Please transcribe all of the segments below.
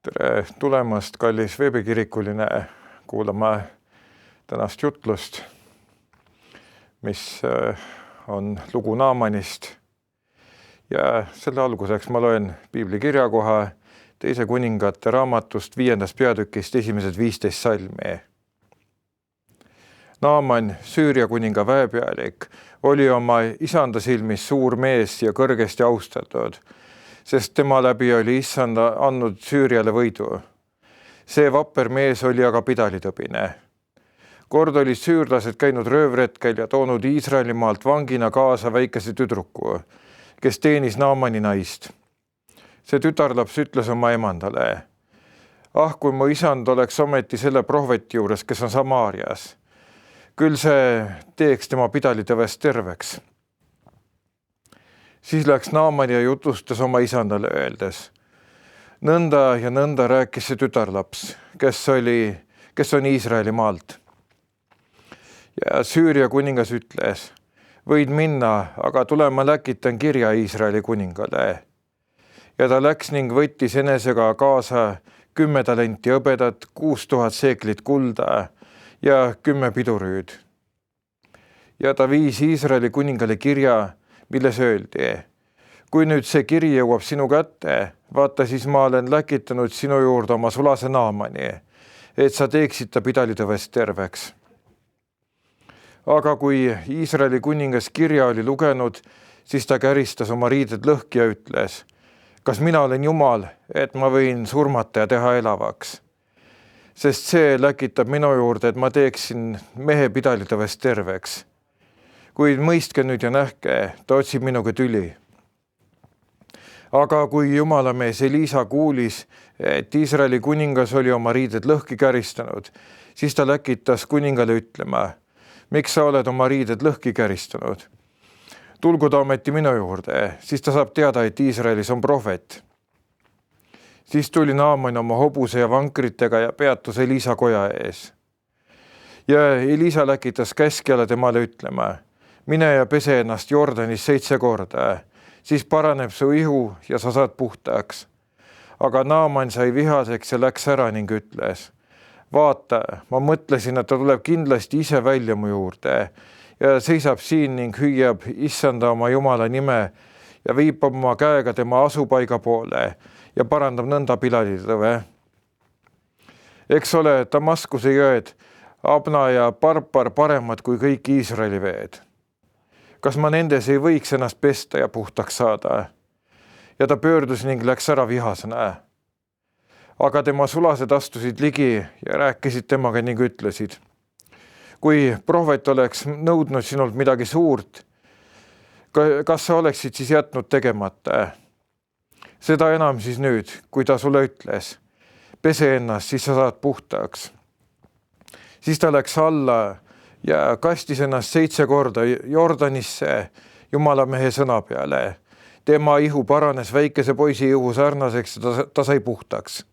Tere tulemast, kallis veebikirikuline, kuulama tänast jutlust, mis on lugu Naamanist. Ja selle alguseks ma loen piibli kirjakoha 2. kuningate raamatust 5. peatükist esimesed 15 salmi. Naaman, Süüria kuninga väepealik, oli oma isanda silmis suur mees ja kõrgesti austatud, sest tema läbi oli issanda andnud Süüriale võidu. See vapper mees oli aga pidalitõbine. Kord olid süürlased käinud röövretkel ja toonud Iisraelimaalt vangina kaasa väikese tüdruku, kes teenis Naamani naist. See tütarlaps ütles oma emandale: kui mu isand oleks ometi selle prohveti juures, kes on Samaarias, küll see teeks tema pidalitõvest terveks. Siis läks Naaman ja jutustas oma isandale öeldes: nõnda ja nõnda rääkis see tütarlaps, kes on Iisraeli maalt. Ja Süüria kuningas ütles: võid minna, aga tule ma läkitan kirja Iisraeli kuningale. Ja ta läks ning võttis enesega kaasa 10 talenti hõbedat, 6000 seeklit kulda ja 10 pidurüüd. Ja ta viis Iisraeli kuningale kirja, milles öeldi: kui nüüd see kiri jõuab sinu kätte, vaata siis ma olen läkitanud sinu juurde oma sulase Naamani, et sa teeksid ta pidalitõvest terveks. Aga kui Iisraeli kuningas kirja oli lugenud, siis ta käristas oma riided lõhki ja ütles: kas mina olen Jumal, et ma võin surmata ja teha elavaks? Sest see läkitab minu juurde, et ma teeksin mehe pidalitõvest terveks. Kuid mõistke nüüd ja nähke, ta otsib minuga tüli. Aga kui jumalamees Elisa kuulis, et Iisraeli kuningas oli oma riided lõhki käristanud, siis ta läkitas kuningale ütlema: miks sa oled oma riided lõhki käristanud? Tulgu ta ometi minu juurde, siis ta saab teada, et Iisraelis on prohvet. Siis tuli Naaman oma hobuse ja vankritega ja peatus Elisa koja ees. Ja Elisa läkitas käskjale temale ütlema: mine ja pese ennast Jordanis 7 korda, siis paraneb su ihu ja sa saad puhtaks. Aga Naaman sai vihaseks ja läks ära ning ütles: vaata, ma mõtlesin, et ta tuleb kindlasti ise välja mu juurde ja seisab siin ning hüüab issanda oma Jumala nime ja viib oma käega tema asupaiga poole ja parandab nõnda pidalitõve. Eks ole Damaskuse jõed, Abna ja Parpar paremad kui kõik Iisraeli veed. Kas ma nendes ei võiks ennast pesta ja puhtaks saada? Ja ta pöördus ning läks ära vihasena. Aga tema sulased astusid ligi ja rääkisid temaga ning ütlesid: kui prohvet oleks nõudnud sinult midagi suurt, kas sa oleksid siis jätnud tegemata? Seda enam siis nüüd, kui ta sulle ütles: pese ennast, siis sa saad puhtaks. Siis ta läks alla ja kastis ennast 7 korda Jordanisse jumalamehe sõna peale. Tema ihu paranes väikese poisi ihu sarnaseks ja ta sai puhtaks.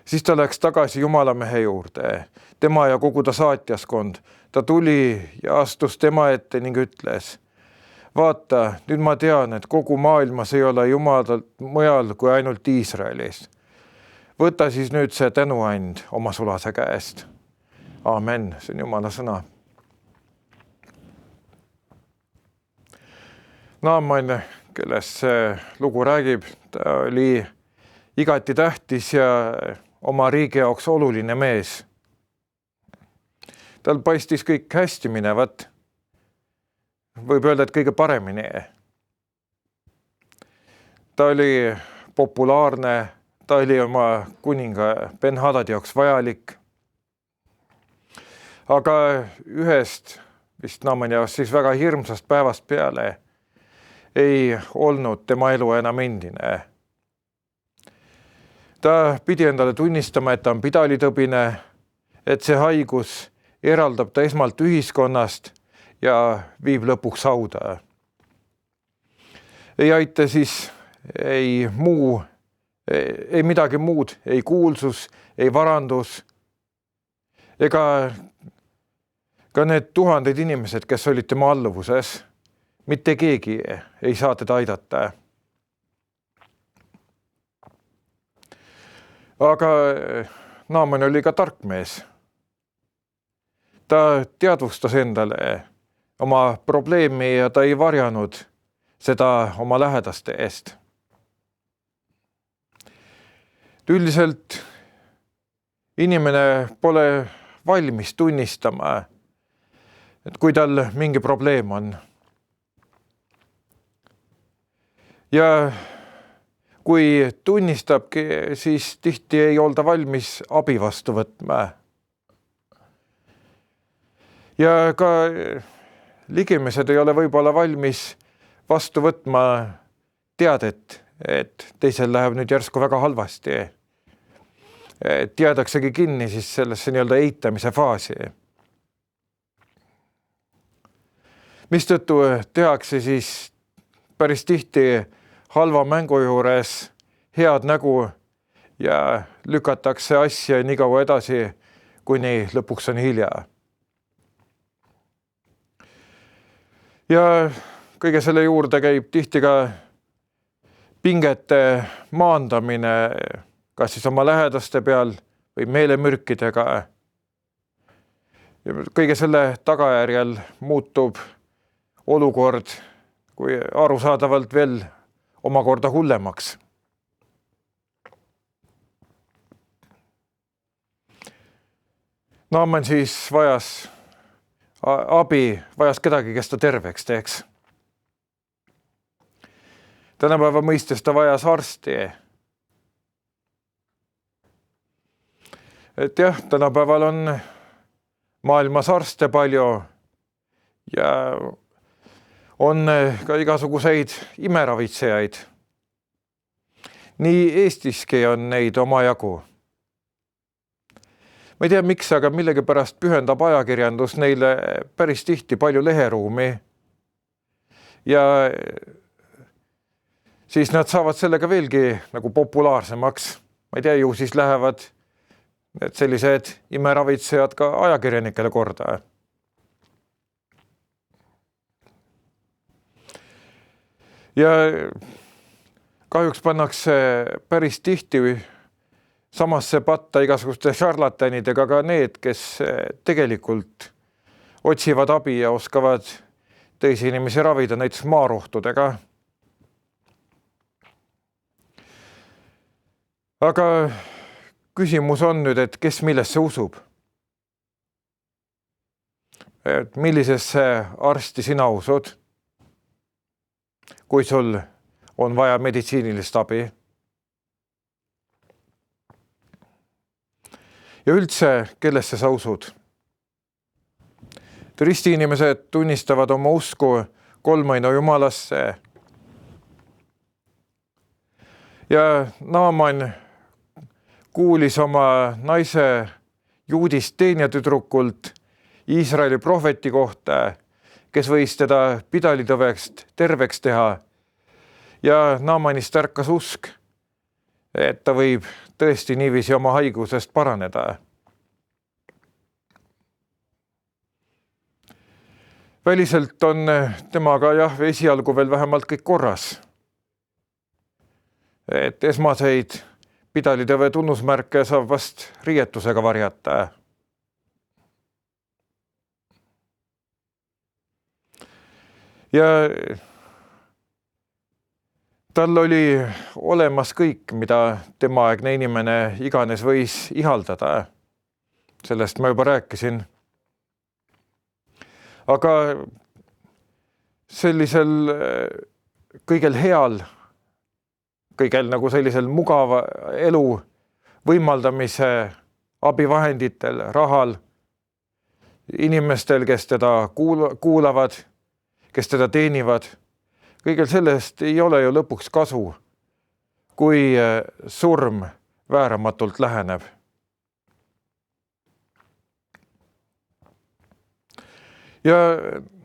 Siis ta läks tagasi jumalamehe juurde, tema ja kogu ta saatjaskond. Ta tuli ja astus tema ette ning ütles: vaata, nüüd ma tean, et kogu maailmas ei ole Jumalalt mujal kui ainult Iisraelis. Võta siis nüüd see tänuand oma sulase käest. Amen, see on Jumala sõna. Naaman, kellest see lugu räägib, ta oli igati tähtis ja oma riigi jaoks oluline mees. Tal paistis kõik hästi minevat. Võib öelda, et kõige paremini. Ta oli populaarne, ta oli oma kuninga Ben-Hadadi jaoks vajalik. Aga ühest, vist Naamani jaoks siis väga hirmsast päevast peale, ei olnud tema elu enam endine. Ta pidi endale tunnistama, et ta on pidalitõbine, et see haigus eraldab ta esmalt ühiskonnast ja viib lõpuks hauda. Ei aita siis ei midagi muud, ei kuulsus, ei varandus, ega ka need 1000 inimesed, kes olid tema alluvuses, mitte keegi ei saa teda aidata. Aga Naaman oli ka tark mees. Ta teadvustas endale oma probleemi ja ta ei varjanud seda oma lähedaste eest. Üldiselt inimene pole valmis tunnistama, et kui tal mingi probleem on. Ja kui tunnistabki, siis tihti ei olda valmis abi vastu võtma. Ja ka ligimised ei ole võib-olla valmis vastu võtma teadet, et teisel läheb nüüd järsku väga halvasti. Et jäädaksegi kinni siis sellesse nii-öelda eitamise faasi. Mistõttu tehakse siis päris tihti halva mängu juures head nägu ja lükatakse asja nii kaua edasi, kuni lõpuks on hilja. Ja kõige selle juurde käib tihti ka pingete maandamine, kas siis oma lähedaste peal või meelemürkidega. Ja kõige selle tagajärjel muutub olukord, kui arusaadavalt veel omakorda hullemaks. Naaman siis vajas abi, vajas kedagi, kes ta terveks teeks. Tänapäeva mõistes ta vajas arsti. Et jah, tänapäeval on maailmas arste palju ja on ka igasuguseid imeravitsejaid. Nii Eestiski on neid omajagu. Ma ei tea, miks, aga millegipärast pühendab ajakirjandus neile päris tihti palju leheruumi. Ja siis nad saavad sellega veelgi nagu populaarsemaks. Ma ei tea, ju siis lähevad sellised imeravitsejad ka ajakirjanikele korda. Ja kahjuks pannakse päris tihti samasse patta igasuguste šarlatanidega ka need, kes tegelikult otsivad abi ja oskavad teisi inimesi ravida, näiteks maarohtudega. Aga küsimus on nüüd, et kes millesse usub? Et millisesse arsti sina usud, kui sul on vaja meditsiinilist abi? Ja üldse, kellesse sa usud? Ristiinimesed tunnistavad oma usku kolmaina Jumalasse. Ja Naaman kuulis oma naise juudist teenijatüdrukult Iisraeli prohveti kohta, kes võis teda pidalitõvest terveks teha. Ja Naamanist ärkas usk, et ta võib tõesti niiviisi oma haigusest paraneda. Väliselt on temaga esialgu veel vähemalt kõik korras. Et esmaseid pidalitõve tunnusmärke saab vast riietusega varjata. Ja tal oli olemas kõik, mida temaaegne inimene iganes võis ihaldada. Sellest ma juba rääkisin. Aga sellisel kõigel heal, kõigel nagu sellisel mugava elu võimaldamise abivahenditel, rahal, inimestel, kes teda kuulavad, kes teda teenivad, kõigel sellest ei ole ju lõpuks kasu, kui surm vääramatult läheneb. Ja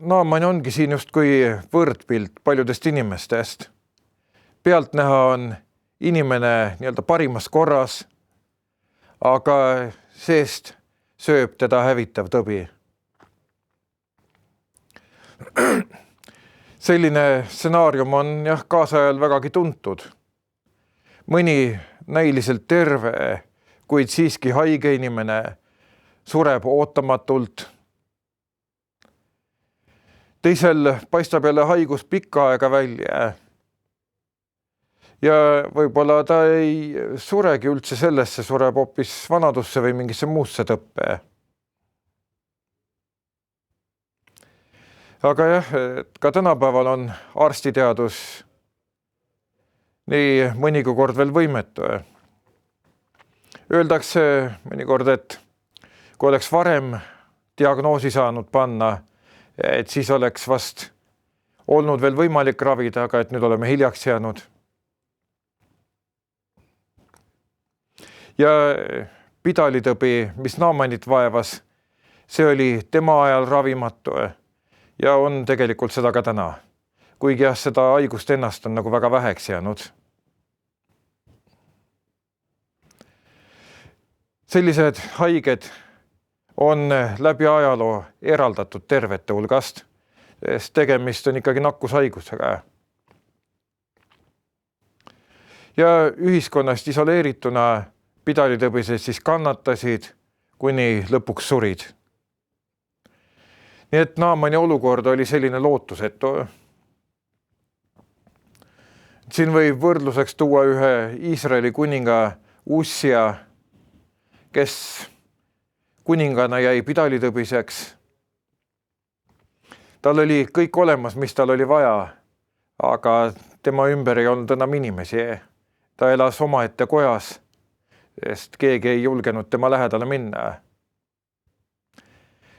Naaman ongi siin justkui võrdpilt paljudest inimestest. Pealtnäha on inimene nii-öelda parimas korras, aga seest sööb teda hävitav tõbi. Selline stsenaarium on kaasajal vägagi tuntud. Mõni näiliselt terve, kuid siiski haige inimene sureb ootamatult. Teisel paistab jälle haigus pikka aega välja. Ja võib-olla ta ei suregi üldse sellesse, sureb hoopis vanadusse või mingisse muusse tõppe. Aga jah, ka tänapäeval on arstiteadus nii mõnikord veel võimetu. Öeldakse mõnikord, et kui oleks varem diagnoosi saanud panna, et siis oleks vast olnud veel võimalik ravida, aga et nüüd oleme hiljaks jäänud. Ja pidalitõbi, mis Naamanit vaevas, see oli tema ajal ravimatu ja on tegelikult seda ka täna. Kuigi jah, seda haigust ennast on nagu väga väheks jäänud. Sellised haiged on läbi ajaloo eraldatud tervete hulgast, sest tegemist on ikkagi nakkushaigusega. Ja ühiskonnast isoleerituna pidalitõbised siis kannatasid, kuni lõpuks surid. Nii et Naamani olukord oli selline lootusetu. Siin võib võrdluseks tuua ühe Iisraeli kuninga Ussia, kes kuningana jäi pidalitõbiseks. Tal oli kõik olemas, mis tal oli vaja, aga tema ümber ei olnud enam inimesi. Ta elas omaette kojas, sest keegi ei julgenud tema lähedale minna.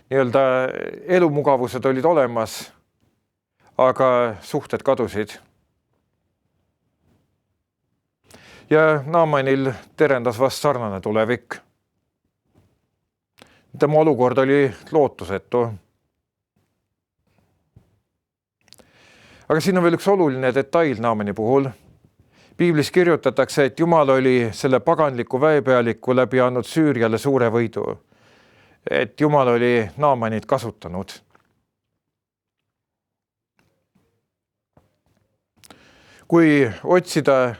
Nii-öelda elumugavused olid olemas, aga suhted kadusid. Ja Naamanil terendas vast sarnane tulevik. Tema olukord oli lootusetu. Aga siin on veel üks oluline detail Naamani puhul. Piiblis kirjutatakse, et Jumal oli selle paganliku väepealiku läbi andnud Süüriale suure võidu. Et Jumal oli Naamanit kasutanud. Kui otsida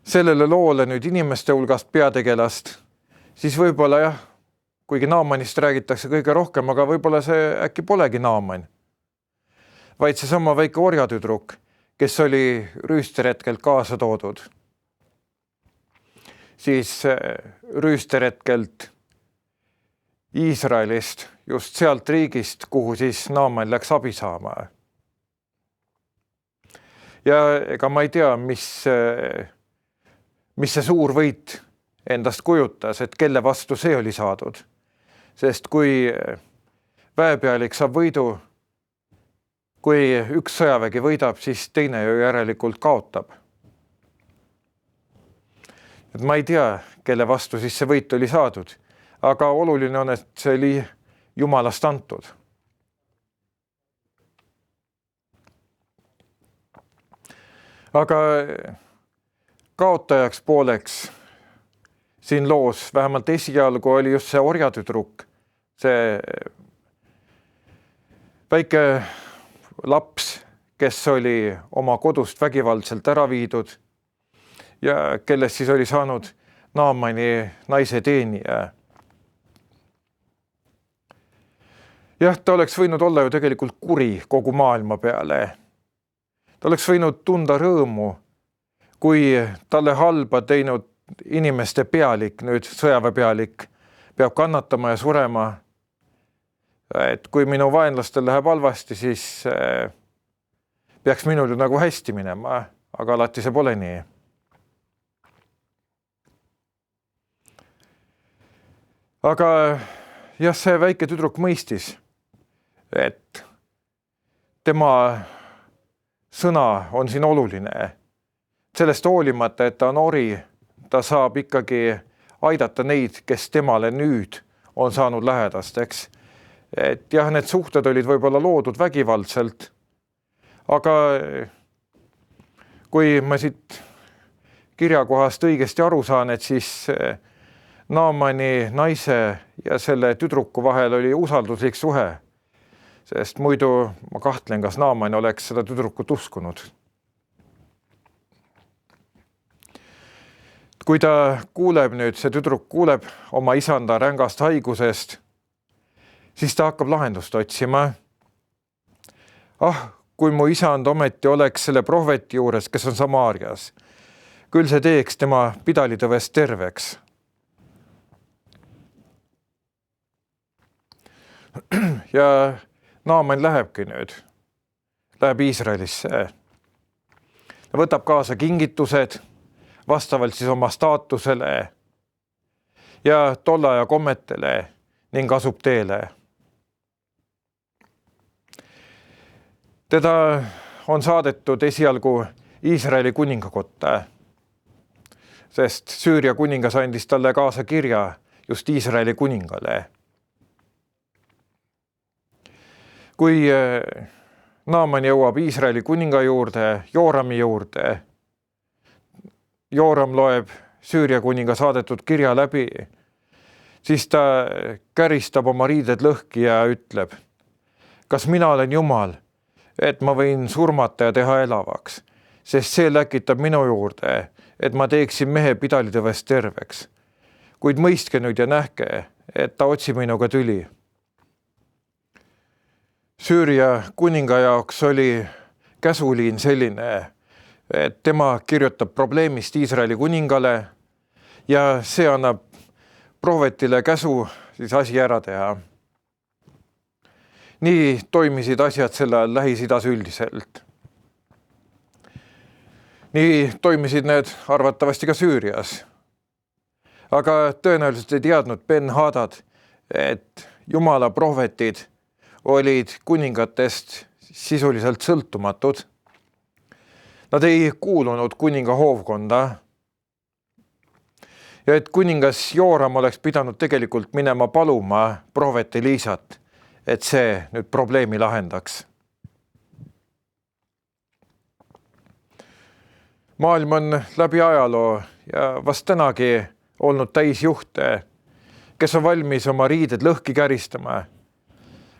sellele loole nüüd inimeste hulgast peategelast, siis võib-olla jah, kuigi Naamanist räägitakse kõige rohkem, aga võib-olla see äkki polegi Naaman, vaid see sama väike orjatüdruk, kes oli rüüsteretkelt kaasa toodud. Siis rüüsteretkelt Iisraelist, just sealt riigist, kuhu siis Naaman läks abi saama. Ja ega ma ei tea, mis see suur võit endast kujutas, et kelle vastu see oli saadud. Sest kui väepealik saab võidu, kui üks sõjavägi võidab, siis teine ju järelikult kaotab. Et ma ei tea, kelle vastu siis see võit oli saadud, aga oluline on, et see oli Jumalast antud. Aga kaotajaks pooleks siin loos, vähemalt esialgu oli just see orjatüdruk, see väike laps, kes oli oma kodust vägivaldselt ära viidud ja kellest siis oli saanud Naamani naise teenija. Jah, ta oleks võinud olla ju tegelikult kuri kogu maailma peale. Ta oleks võinud tunda rõõmu, kui talle halba teinud inimeste pealik, nüüd sõjaväepealik, peab kannatama ja surema. Et kui minu vaenlastel läheb halvasti, siis peaks minul ju nagu hästi minema, aga alati see pole nii. Aga jah, see väike tüdruk mõistis, et tema sõna on siin oluline. Sellest hoolimata, et ta on ori, ta saab ikkagi aidata neid, kes temale nüüd on saanud lähedasteks. Et jah, need suhted olid võib-olla loodud vägivaldselt, aga kui ma siit kirjakohast õigesti aru saan, et siis Naamani naise ja selle tüdruku vahel oli usalduslik suhe, sest muidu ma kahtlen, kas Naaman oleks seda tüdrukut uskunud. kui ta kuuleb nüüd, see tüdruk kuuleb oma isanda rängast haigusest, siis ta hakkab lahendust otsima. Kui mu isand ometi oleks selle prohveti juures, kes on Samaarias, küll see teeks tema pidalitõvest terveks. Ja Naaman lähebki nüüd, läheb Iisraelisse. Ta võtab kaasa kingitused, vastavalt siis oma staatusele ja tolle aja kommetele ning asub teele. Teda on saadetud esialgu Iisraeli kuningakotta, sest Süüria kuningas andis talle kaasa kirja just Iisraeli kuningale. Kui Naaman jõuab Iisraeli kuninga juurde, Joorami juurde, Jooram loeb Süüria kuninga saadetud kirja läbi, siis ta käristab oma riided lõhki ja ütleb, kas mina olen Jumal, et ma võin surmata ja teha elavaks, sest see läkitab minu juurde, et ma teeksin mehe pidalitõvest terveks. Kuid mõistke nüüd ja nähke, et ta otsib minuga tüli. Süüria kuninga jaoks oli käsuliin selline, et tema kirjutab probleemist Iisraeli kuningale ja see annab prohvetile käsu siis asi ära teha. Nii toimisid asjad sel ajal Lähis-Idas üldiselt. Nii toimisid need arvatavasti ka Süürias. Aga tõenäoliselt ei teadnud Ben-Hadad, et Jumala prohvetid olid kuningatest sisuliselt sõltumatud. Nad ei kuulunud kuninga hoovkonda. Ja et kuningas Jooram oleks pidanud tegelikult minema paluma prohvet Eliisat, et see nüüd probleemi lahendaks. Maailm on läbi ajaloo ja vast tänagi olnud täis juhte, kes on valmis oma riided lõhki käristama,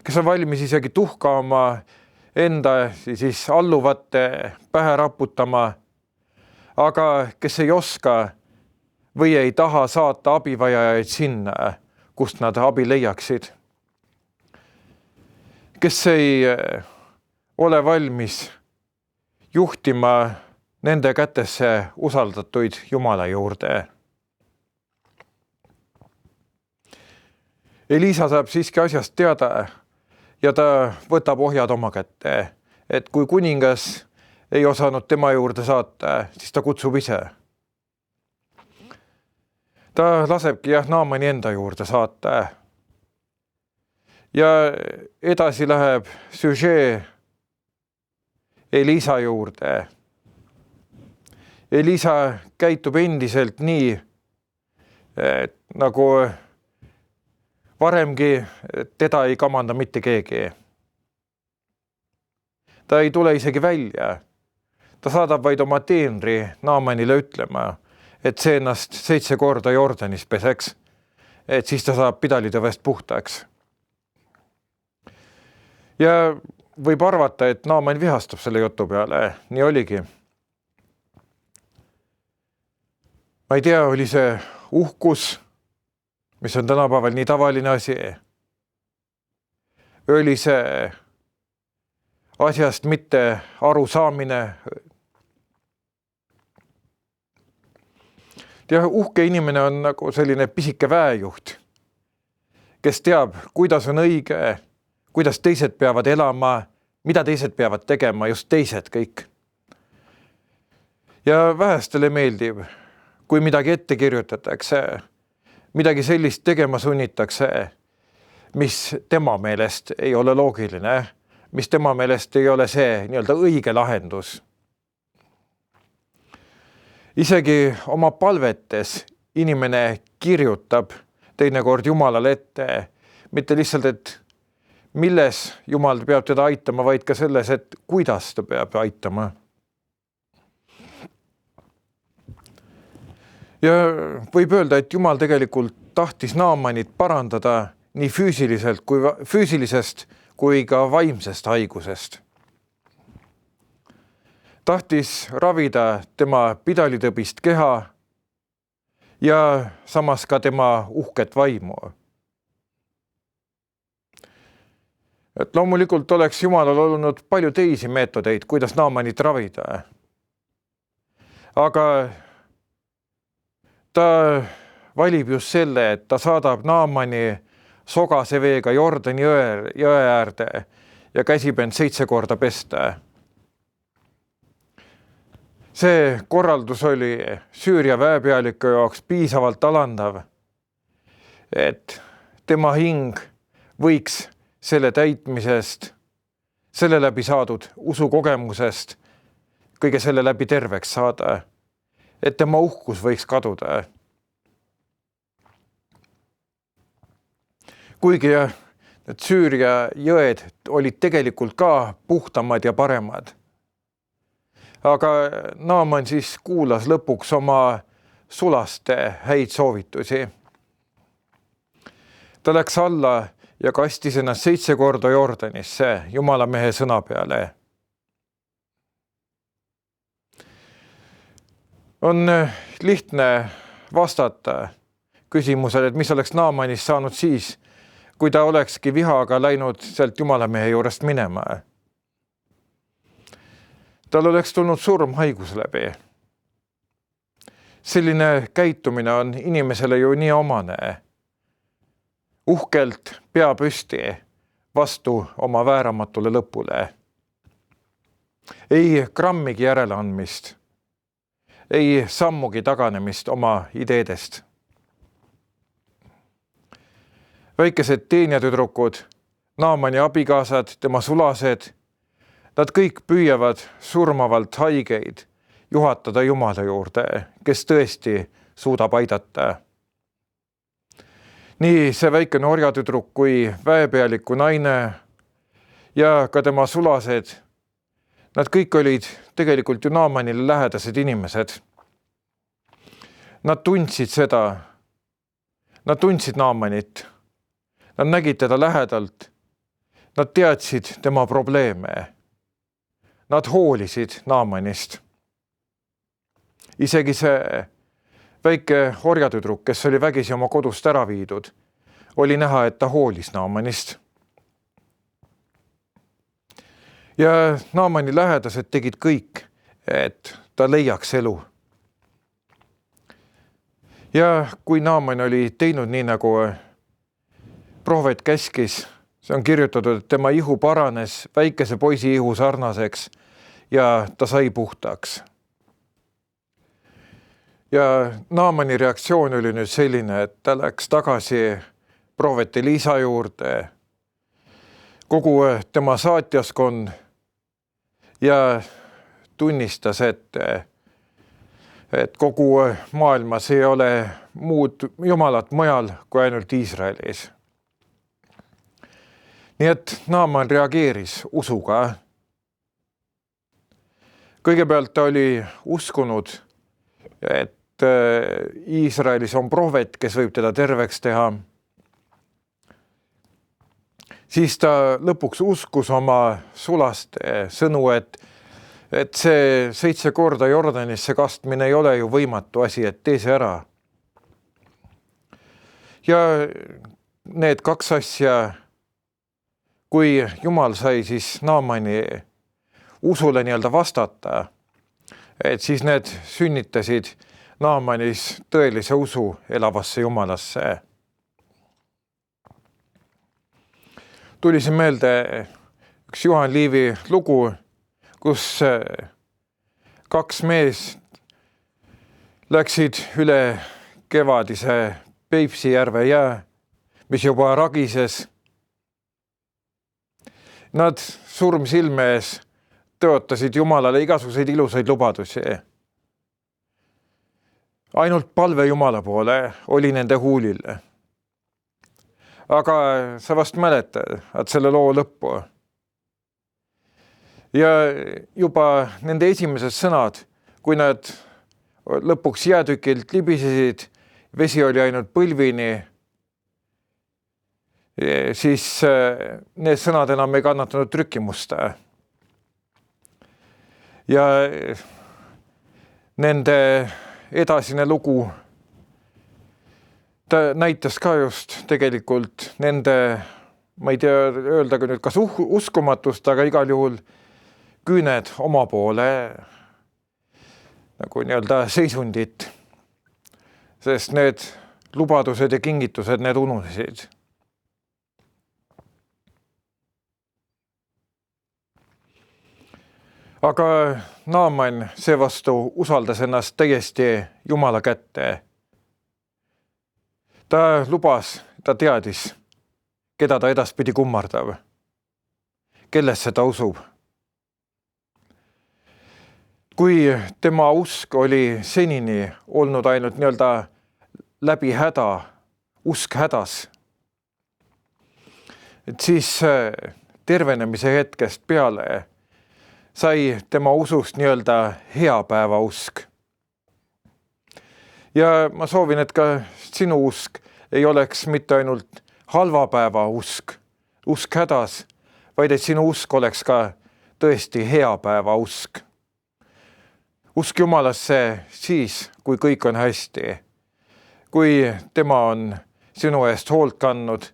kes on valmis isegi tuhka oma enda siis alluvate pähe raputama, aga kes ei oska või ei taha saata abivajajaid sinna, kust nad abi leiaksid. Kes ei ole valmis juhtima nende kätesse usaldatuid Jumala juurde. Eliisa saab siiski asjast teada ja ta võtab ohjad oma kätte, et kui kuningas ei osanud tema juurde saata, siis ta kutsub ise. Ta lasebki Naamani enda juurde saata. Ja edasi läheb süžee Eliisa juurde. Eliisa käitub endiselt nii, nagu varemgi teda ei kamanda mitte keegi. Ta ei tule isegi välja. Ta saadab vaid oma teenri Naamanile ütlema, et see ennast 7 korda Jordanis peseks, et siis ta saab pidalitõvest puhtaks. Ja võib arvata, et Naaman vihastab selle jutu peale. Nii oligi. Ma ei tea, oli see uhkus, mis on tänapäeval nii tavaline asi. Oli see asjast mitte aru saamine. Ja uhke inimene on nagu selline pisike väejuht, kes teab, kuidas on õige, kuidas teised peavad elama, mida teised peavad tegema, just teised kõik. Ja vähestele meeldib, kui midagi ette kirjutatakse, midagi sellist tegema sunnitakse, mis tema meelest ei ole loogiline, mis tema meelest ei ole see nii-öelda õige lahendus. Isegi oma palvetes inimene kirjutab teinekord Jumalale ette, mitte lihtsalt, et milles Jumal peab teda aitama, vaid ka selles, et kuidas ta peab aitama. Ja võib öelda, et Jumal tegelikult tahtis Naamanit parandada nii füüsilisest kui ka vaimsest haigusest. Tahtis ravida tema pidalitõbist keha ja samas ka tema uhket vaimu. Et loomulikult oleks Jumalal olnud palju teisi meetodeid, kuidas Naamanit ravida. Aga ta valib just selle, et ta saadab Naamani sogase veega Jordani jõe äärde ja käsib end 7 korda pesta. See korraldus oli Süüria väepealiku jaoks piisavalt alandav, et tema hing võiks selle täitmisest, selle läbi saadud usukogemusest, kõige selle läbi terveks saada, et tema uhkus võiks kaduda. Kuigi need Süüria jõed olid tegelikult ka puhtamad ja paremad. Aga Naaman siis kuulas lõpuks oma sulaste häid soovitusi. Ta läks alla ja kastis ennast 7 korda Jordanisse Jumala mehe sõna peale. On lihtne vastata küsimusele, et mis oleks Naamanist saanud siis, kui ta olekski vihaga läinud sealt Jumala mehe juurest minema. Tal oleks tulnud surm haigus läbi. Selline käitumine on inimesele ju nii omane. Uhkelt pea püsti vastu oma vääramatule lõpule. Ei grammigi järeleandmist. Ei sammugi taganemist oma ideedest. Väikesed teenijatüdrukud, Naamani abikaasad, tema sulased, nad kõik püüavad surmavalt haigeid juhatada Jumala juurde, kes tõesti suudab aidata. Nii see väikene orjatüdruk kui väepealiku naine ja ka tema sulased, nad kõik olid tegelikult ju Naamanile lähedased inimesed. Nad tundsid seda, nad tundsid Naamanit, nad nägid teda lähedalt, nad teadsid tema probleeme. Nad hoolisid Naamanist. Isegi see väike orjatüdruk, kes oli vägisi oma kodust ära viidud, oli näha, et ta hoolis Naamanist. Ja Naamani lähedased tegid kõik, et ta leiaks elu. Ja kui Naaman oli teinud nii, nagu prohvet käskis, see on kirjutatud, et tema ihu paranes väikese poisi ihu sarnaseks ja ta sai puhtaks. Ja Naamani reaktsioon oli nüüd selline, et ta läks tagasi prohvet Elisa juurde, kogu tema saatjaskond ja tunnistas, et kogu maailmas ei ole muud jumalat mujal kui ainult Iisraelis. Nii et Naaman reageeris usuga. Kõigepealt ta oli uskunud, et Iisraelis on prohvet, kes võib teda terveks teha. Siis ta lõpuks uskus oma sulaste sõnu, et see 7 korda Jordanisse kastmine ei ole ju võimatu asi, et tee see ära. Ja need 2 asja, kui Jumal sai siis Naamani usule nii-öelda vastata, et siis need sünnitasid Naamanis tõelise usu elavasse Jumalasse. Tulisin meelde üks Juhan Liivi lugu, kus 2 meest läksid üle kevadise Peipsi järve jää, mis juba ragises. Nad surmsilme ees tõotasid Jumalale igasuguseid ilusaid lubadusi. Ainult palve Jumala poole oli nende huulil. Aga sa vast mäletad, et selle loo lõppu. Ja juba nende esimesed sõnad, kui nad lõpuks jäätükilt libisesid, vesi oli ainult põlvini, siis need sõnad enam ei kannatanud trükimusta. Ja nende edasine lugu ta näitas ka just tegelikult nende, ma ei tea, öelda ka nüüd kas uskumatust, aga igal juhul küüned oma poole nagu nii-öelda seisundit, sest need lubadused ja kingitused, need ununesid. Aga Naaman seevastu usaldas ennast täiesti Jumala kätte. Ta lubas, ta teadis, keda ta edaspidi kummardab, kellesse ta usub. Kui tema usk oli senini olnud ainult nii-öelda läbi häda, usk hädas, et siis tervenemise hetkest peale sai tema usust nii-öelda heapäeva usk. Ja ma soovin, et ka sinu usk ei oleks mitte ainult halva päeva usk hädas, vaid et sinu usk oleks ka tõesti heapäeva usk. Usk Jumalasse siis, kui kõik on hästi, kui tema on sinu eest hoolt kandnud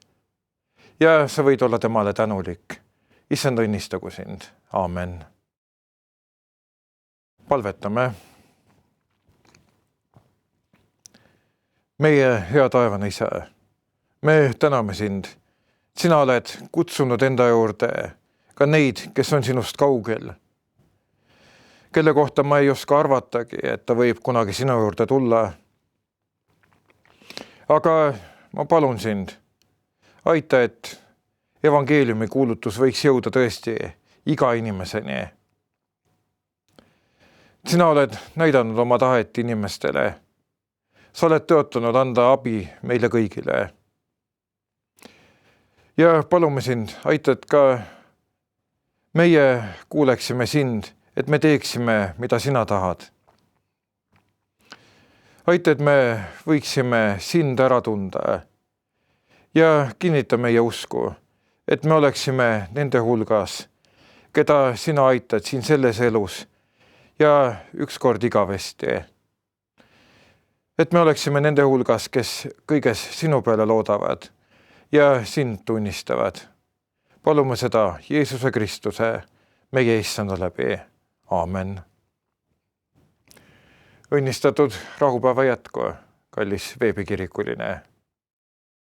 ja sa võid olla temale tänulik. Issand õnnistagu sind. Aamen. Palvetame. Meie hea taevane Isa, me täname sind. Sina oled kutsunud enda juurde ka neid, kes on sinust kaugel, kelle kohta ma ei oska arvatagi, et ta võib kunagi sinu juurde tulla. Aga ma palun sind, aita, et evangeeliumi kuulutus võiks jõuda tõesti iga inimeseni. Sina oled näidanud oma tahet inimestele. Sa oled tõotanud anda abi meile kõigile. Ja palume sind, aita, et ka meie kuuleksime sind, et me teeksime, mida sina tahad. Aita, et me võiksime sind ära tunda ja kinnita meie usku, et me oleksime nende hulgas, keda sina aitad siin selles elus ja ükskord igavesti. Et me oleksime nende hulgas, kes kõiges sinu peale loodavad ja sind tunnistavad. Palume seda Jeesuse Kristuse, meie issanda läbi. Aamen. Õnnistatud rahupäeva jätku, kallis veebikirikuline.